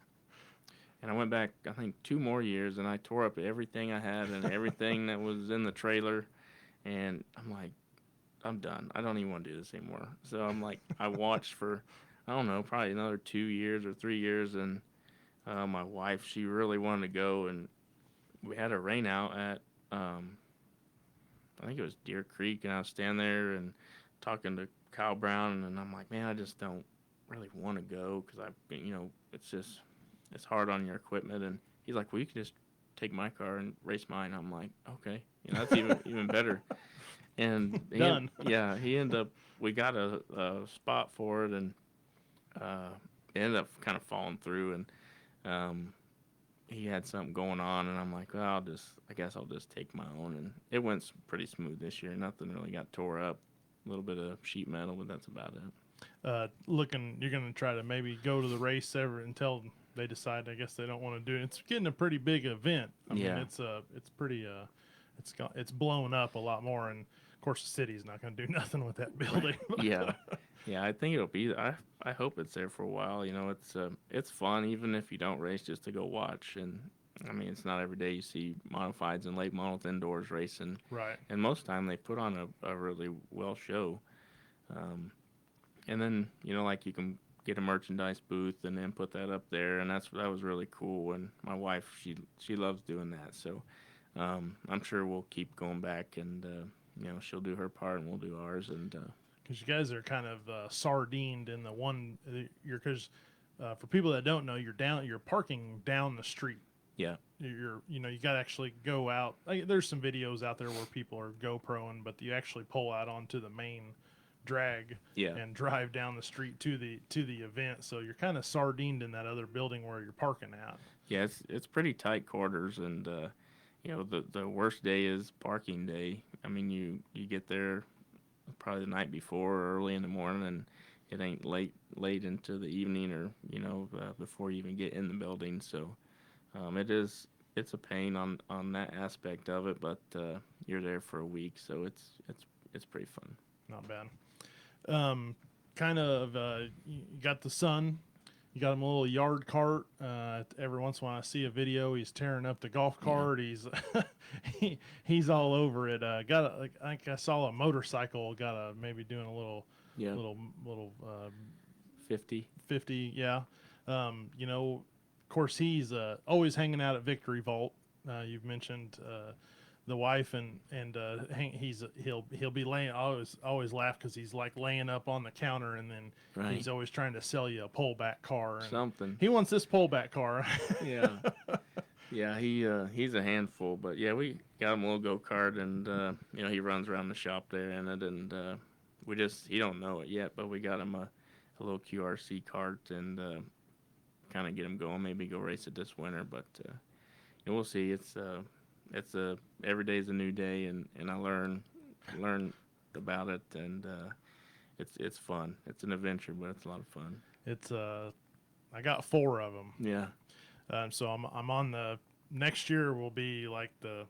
And I went back, I think, 2 more years, and I tore up everything I had and everything that was in the trailer. And I'm like, I'm done. I don't even want to do this anymore. So I'm like, I watched for, I don't know, probably another 2 years or 3 years, and my wife, she really wanted to go, and we had a rain out at, um, I think it was Deer Creek, and I was standing there and talking to Kyle Brown, and I'm like, man, I just don't really want to go because it's just it's hard on your equipment, and he's like, well, you can just take my car and race mine. I'm like, okay, that's even better. And Done. he ended up we got a spot for it, and uh, it ended up kind of falling through, and um, he had something going on, and I'm like, well, I guess I'll just take my own, and it went pretty smooth this year. Nothing really got tore up. A little bit of sheet metal, but that's about it. You're going to try to maybe go to the race ever until they decide. I guess they don't want to do it. It's getting a pretty big event. I mean, Yeah, it's pretty it's blown up a lot more, and of course the city's not going to do nothing with that right. building. Yeah, yeah. I think it'll be. I hope it's there for a while. It's fun even if you don't race, just to go watch. And I mean, it's not every day you see modifieds and late models indoors racing, Right. and most of the time they put on a really well show. Um, and then like you can get a merchandise booth and then put that up there, and that was really cool. And my wife, she loves doing that, so I'm sure we'll keep going back, and she'll do her part and we'll do ours, and Because you guys are kind of sardined in the one. You're because for people that don't know, you're parking down the street. yeah, You got to actually go out. There's some videos out there where people are GoProing, but you actually pull out onto the main drag yeah, and drive down the street to the event. So you're kind of sardined in that other building where you're parking at. yeah. It's pretty tight quarters, and the worst day is parking day. I mean, you get there probably the night before or early in the morning, and it ain't late into the evening, or before you even get in the building. So it's a pain on that aspect of it, but you're there for a week, so it's pretty fun. Not bad. Kind of you got the son. You got him a little yard cart. Every once in a while, I see a video. He's tearing up the golf Yeah, cart. He's all over it. I think I saw a motorcycle. Got a maybe doing a little yeah, little 50. 50. Yeah. Of course, he's always hanging out at Victory Vault. You've mentioned the wife, and he'll be laying. I always laugh because he's like laying up on the counter, and then Right. he's always trying to sell you a pullback car, and Something. he wants this pullback car. Yeah. Yeah, he's a handful, but yeah, we got him a little go kart, and he runs around the shop there in it, and we just he don't know it yet, but we got him a little QRC cart, and kind of get him going. Maybe go race it this winter, but we'll see. It's a every day's a new day, and I learn about it, and it's fun. It's an adventure, but it's a lot of fun. It's I got four of them. Yeah. So I'm on the next year will be like the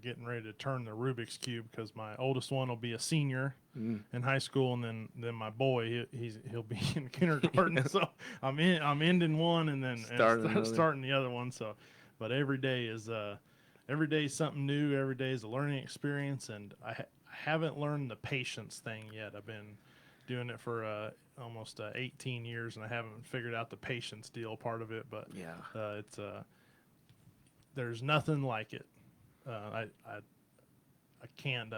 getting ready to turn the Rubik's cube because my oldest one will be a senior Mm. in high school, and then my boy he'll be in kindergarten. So I'm ending one and then starting the other one. So, but every day is something new. Every day is a learning experience, and I haven't learned the patience thing yet. I've been doing it for almost 18 years, and I haven't figured out the patience deal part of it. But Yeah. it's there's nothing like it. I can't.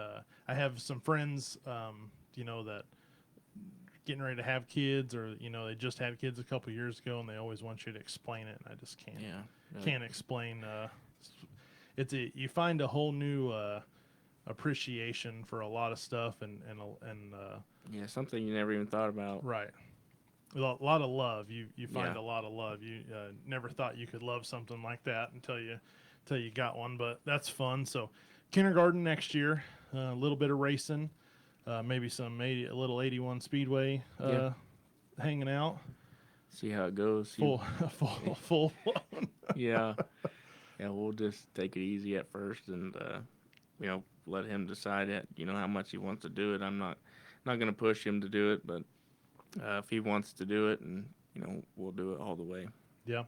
I have some friends, that getting ready to have kids, or they just had kids a couple years ago, and they always want you to explain it, and I just can't. Yeah. Can't explain. You find a whole new appreciation for a lot of stuff, and Yeah, something you never even thought about. right. A lot of love. You find Yeah. a lot of love. You never thought you could love something like that until you got one. But that's fun. So kindergarten next year, a little bit of racing, maybe a little 81 Speedway Yeah. hanging out, See how it goes. full full blown. Yeah. Yeah, we'll just take it easy at first, and let him decide it. How much he wants to do it. I'm not gonna push him to do it, but if he wants to do it, and we'll do it all the way. Yeah.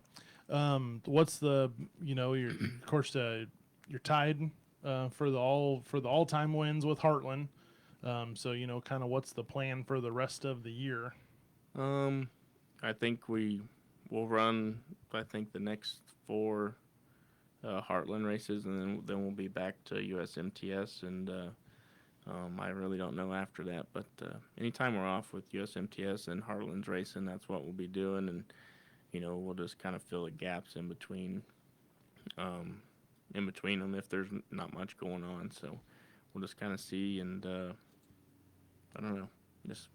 What's the you're of course you're tied for the all time wins with Heartland. So kind of what's the plan for the rest of the year? Um, I think we will run. I think the next four Heartland races, and then we'll be back to USMTS, and I really don't know after that. But anytime we're off with USMTS and Heartland's racing, that's what we'll be doing, and we'll just kind of fill the gaps um, in between them if there's not much going on. So we'll just kind of see, and I don't know, just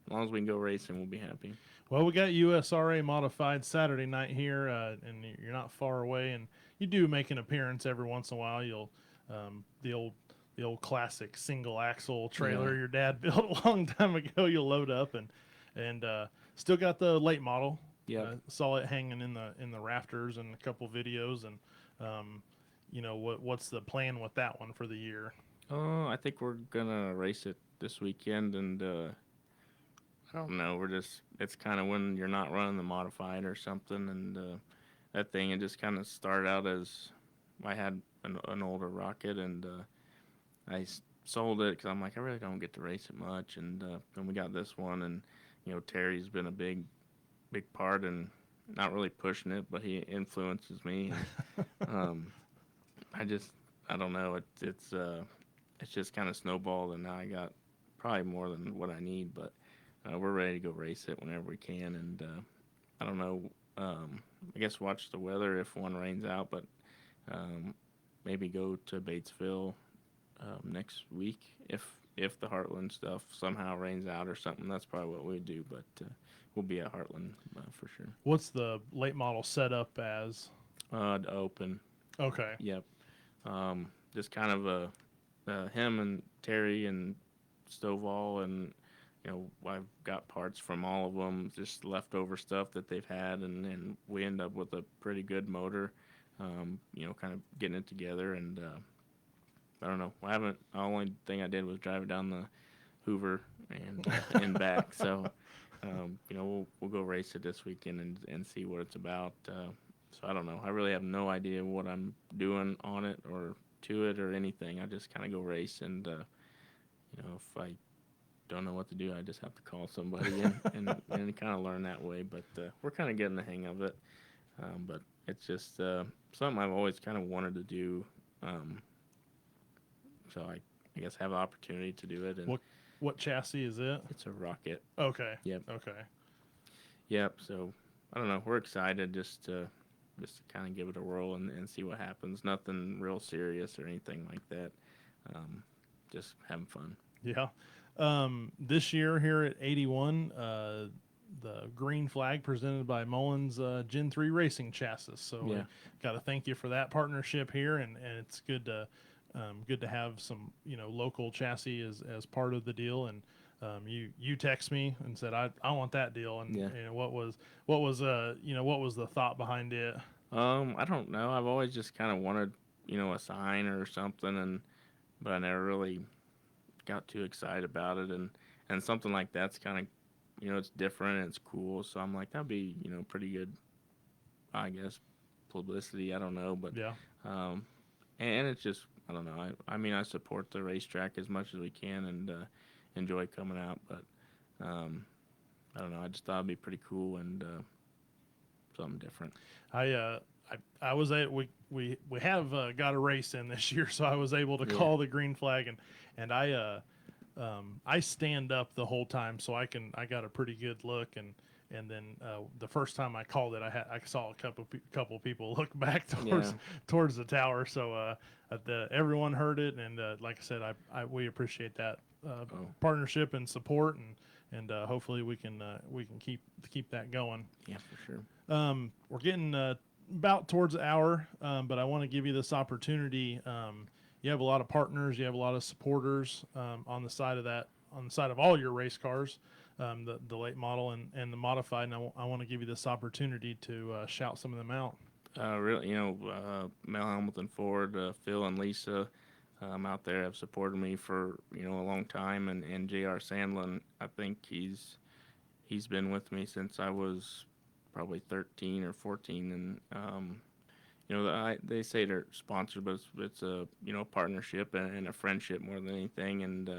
as long as we can go racing, we'll be happy. Well, we got USRA modified Saturday night here, and you're not far away, and you do make an appearance every once in a while. You'll the old classic single axle trailer Yeah. your dad built a long time ago. You'll load up and still got the late model. Yeah. Saw it hanging in the rafters and a couple videos, and what's the plan with that one for the year? I think we're gonna race it this weekend, and I don't know. It's kind of when you're not running the modified or something, and that thing it just kind of started out as I had an older rocket, and sold it because I'm like I really don't get to race it much, and then we got this one, and Terry's been a big part, and not really pushing it, but he influences me. And, I don't know. It's just kind of snowballed, and now I got probably more than what I need, but we're ready to go race it whenever we can, and I don't know. I guess watch the weather if one rains out, but um, maybe go to Batesville next week if the Heartland stuff somehow rains out or something. That's probably what we do, but we'll be at Heartland for sure. What's the late model setup as? The Open. Okay. Yep. Just kind of him and Terry and Stovall, and I've got parts from all of them, just leftover stuff that they've had, and we end up with a pretty good motor. Kind of getting it together, and I don't know. The only thing I did was drive it down the Hoover and back. So we'll go race it this weekend and see what it's about. So I don't know. I really have no idea what I'm doing on it or to it or anything. I just kind of go race, and if I don't know what to do, I just have to call somebody and kind of learn that way. But we're kind of getting the hang of it. But it's just something I've always kind of wanted to do. Um, so I guess have an opportunity to do it, and What chassis is it? it's a rocket. Okay. Yep, Okay. yep. So I don't know. We're excited just to kind of give it a whirl and see what happens. Nothing real serious or anything like that. Um, just having fun. Yeah. This year here at 81, the green flag presented by Mullens Gen 3 Racing Chassis. So we Yeah, got to thank you for that partnership here, and it's good to have some local chassis as part of the deal. And you text me and said I want that deal, and yeah. what was the thought behind it? I don't know. I've always just kind of wanted, a sign or something, and but I never really got too excited about it, and something like that's kind of, it's different and it's cool. So I'm like, that'd be, pretty good, I guess, publicity. I don't know, but Yeah. um, and it's just, I don't know. I mean, I support the racetrack as much as we can and enjoy coming out, but um, I don't know. I just thought it'd be pretty cool and something different. I uh I was a we have got a race in this year, so I was able to Yeah, call the green flag, and I stand up the whole time, so I got a pretty good look, and then the first time I called it, I saw a couple people look back yeah. towards the tower, so everyone heard it, and like I said, I we appreciate that Oh, partnership and support, and hopefully we can keep that going. yeah, for sure. We're getting about towards the hour, but I want to give you this opportunity. You have a lot of partners, you have a lot of supporters on the side of that, on the side of all your race cars, the late model and the modified. And I want to give you this opportunity to shout some of them out. Really, Mel Hamilton Ford, Phil and Lisa out there have supported me for a long time, and J.R. Sandlin, I think he's been with me since I was probably 13 or 14, and they say they're sponsored, but it's a partnership and a friendship more than anything, and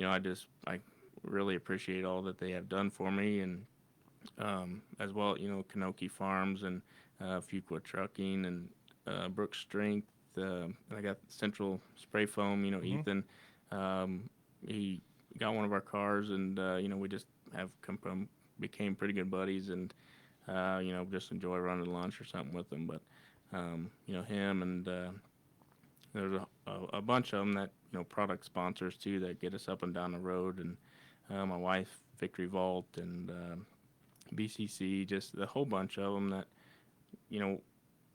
I really appreciate all that they have done for me, and as well, Kanoki Farms and Fuqua Trucking and Brooks Strength. I got Central Spray Foam. Mm-hmm. Ethan, he got one of our cars, and we just have became pretty good buddies, and just enjoy running lunch or something with him. But him and there's a bunch of them that product sponsors too that get us up and down the road, and my wife Victory Vault and BCC, just a whole bunch of them that you know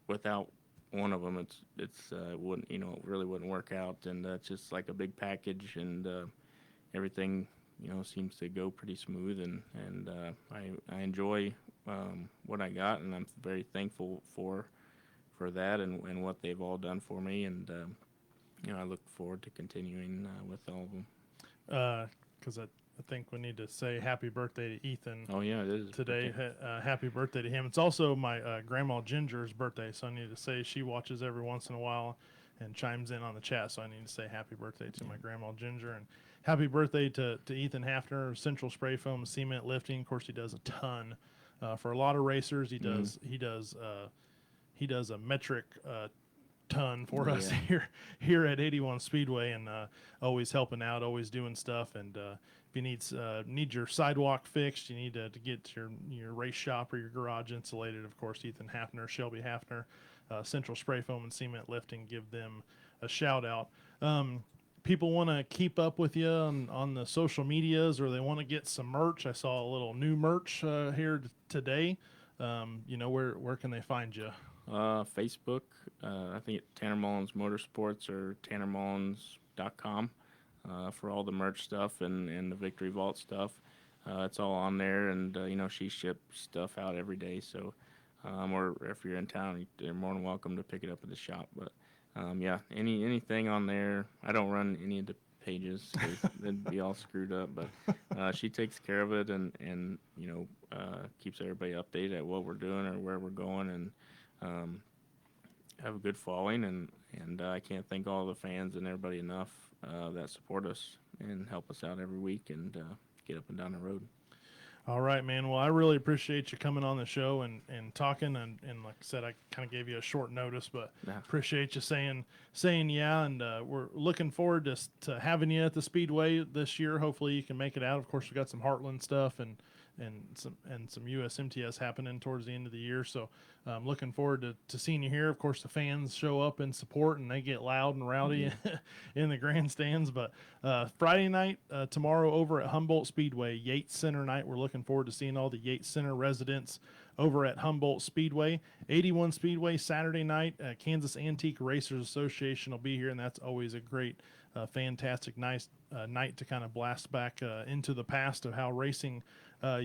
without one of them it wouldn't it really wouldn't work out, and it's just like a big package, and everything seems to go pretty smooth, and I enjoy what I got, and I'm very thankful for that and what they've all done for me, and I look forward to continuing with all of them. Because I think we need to say happy birthday to Ethan Oh yeah, it is his today. birthday. Happy birthday to him. It's also my grandma Ginger's birthday, so I need to say she watches every once in a while and chimes in on the chat. So I need to say happy birthday to Yeah. my grandma Ginger, and happy birthday to Ethan Hafner, Central Spray Foam Cement Lifting. Of course, he does a ton for a lot of racers. Mm-hmm. He does a metric ton for us Yeah. here at 81 Speedway, and always helping out, always doing stuff. And if you need your sidewalk fixed, you need to get your race shop or your garage insulated. Of course, Ethan Hafner, Shelby Hafner, Central Spray Foam and Cement Lifting, give them a shout out. People want to keep up with you on the social medias, or they want to get some merch. I saw a little new merch here today. Where can they find you? Facebook, I think Tanner Mullins Motorsports or tannermullins.com for all the merch stuff and the Victory Vault stuff. It's all on there, and she ships stuff out every day. So, or if you're in town, you're more than welcome to pick it up at the shop. But yeah, anything on there. I don't run any of the pages because they'd be all screwed up. But she takes care of it and keeps everybody updated at what we're doing or where we're going, and um, have a good following, and I can't thank all the fans and everybody enough that support us and help us out every week and get up and down the road. All right, man. Well, I really appreciate you coming on the show and talking. And like I said, I kind of gave you a short notice, but Yeah. appreciate you saying yeah. And we're looking forward to having you at the Speedway this year. Hopefully, you can make it out. Of course, we got some Heartland stuff and some USMTS happening towards the end of the year. So looking forward to seeing you here. Of course, the fans show up in support and they get loud and rowdy in the grandstands. But Friday night, tomorrow over at Humboldt Speedway, Yates Center night. We're looking forward to seeing all the Yates Center residents over at Humboldt Speedway. 81 Speedway Saturday night. Kansas Antique Racers Association will be here, and that's always a great, fantastic, nice night to kind of blast back into the past of how racing uh,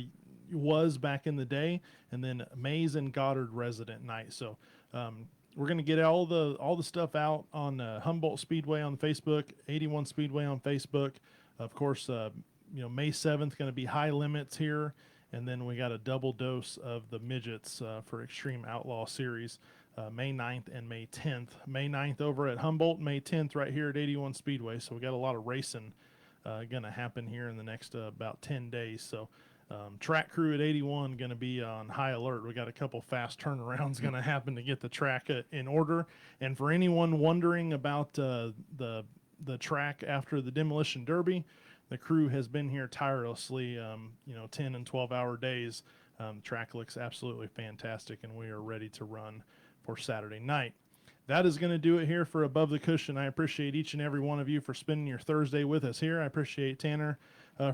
was back in the day, and then Mays and Goddard resident night. So we're going to get all the stuff out on Humboldt Speedway on Facebook, 81 Speedway on Facebook. Of course, May 7th going to be high limits here, and then we got a double dose of the midgets for Extreme Outlaw Series. May 9th and May 10th. May 9th over at Humboldt, May 10th right here at 81 Speedway. So we got a lot of racing going to happen here in the next about 10 days. So track crew at 81 going to be on high alert. We got a couple fast turnarounds going to happen to get the track in order. And for anyone wondering about the track after the demolition derby, the crew has been here tirelessly, 10 and 12-hour days. The track looks absolutely fantastic, and we are ready to run for Saturday night. That is going to do it here for Above the Cushion. I appreciate each and every one of you for spending your Thursday with us here. I appreciate Tanner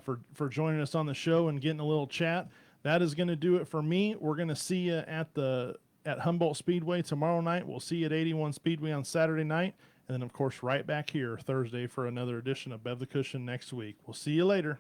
for joining us on the show and getting a little chat. That is going to do it for me. We're going to see you at Humboldt Speedway tomorrow night. We'll see you at 81 Speedway on Saturday night. And then, of course, right back here Thursday for another edition of Above the Cushion next week. We'll see you later.